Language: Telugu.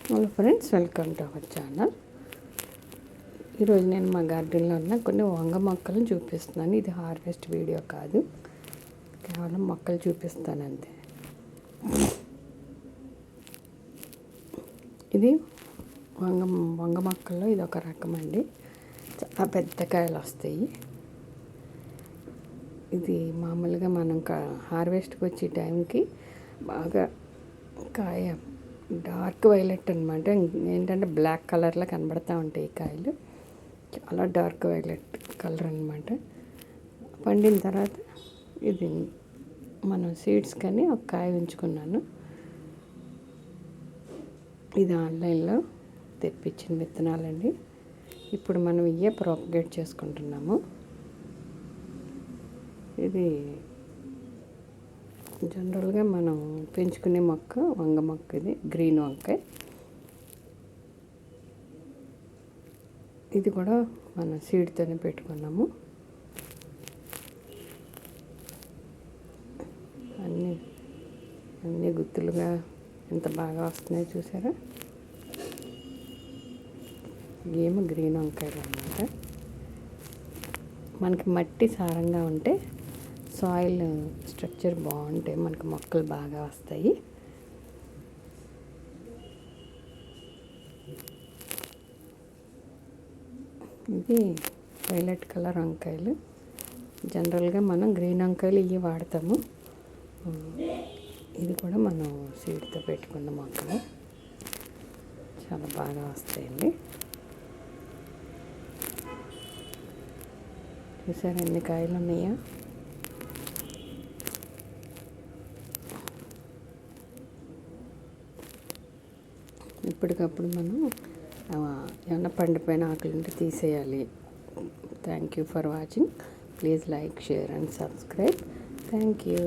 Hello friends, welcome to our channel. ఈరోజు నేను మా గార్డెన్లో ఉన్న కొన్ని వంగ మొక్కలను చూపిస్తున్నాను. ఇది హార్వెస్ట్ వీడియో కాదు, కేవలం మొక్కలు చూపిస్తాను అంతే. ఇది వంగ మొక్కల్లో ఇది ఒక రకం అండి. చాలా పెద్ద కాయలు వస్తాయి. ఇది మామూలుగా మనం హార్వెస్ట్కి వచ్చే టైంకి బాగా కాయ డార్క్ వైలెట్ అనమాట. ఏంటంటే బ్లాక్ కలర్లో కనబడుతూ ఉంటాయి ఈ కాయలు. చాలా డార్క్ వైలెట్ కలర్ అనమాట. పండిన తర్వాత ఇది మనం సీడ్స్ కానీ ఒక కాయ ఉంచుకున్నాను. ఇది ఆన్లైన్లో తెప్పించిన విత్తనాలండి. ఇప్పుడు మనం ఇవే ప్రాపగేట్ చేసుకుంటున్నాము. ఇది జనరల్గా మనం పెంచుకునే మొక్క వంగ మొక్క. ఇది గ్రీన్ వంకాయ. ఇది కూడా మనం సీడ్తోనే పెట్టుకున్నాము. అన్నీ గుత్తులుగా ఎంత బాగా వస్తున్నాయో చూసారా. ఏమో గ్రీన్ వంకాయలు అన్నమాట. మనకి మట్టి సారంగా ఉంటే సాయిల్ స్ట్రక్చర్ బాగుంటే మనకు మొక్కలు బాగా వస్తాయి. ఇది వైలెట్ కలర్ వంకాయలు. జనరల్గా మనం గ్రీన్ వంకాయలు ఇవి వాడతాము. ఇది కూడా మనం సీడ్తో పెట్టుకున్న మొక్కలు చాలా బాగా వస్తాయండి. చూసారా ఎన్ని కాయలు ఉన్నాయా. ఇప్పటికప్పుడు మనం ఏమన్నా పండిపోయిన ఆకులుంటే తీసేయాలి. Thank you for watching. Please like, share and subscribe. Thank you.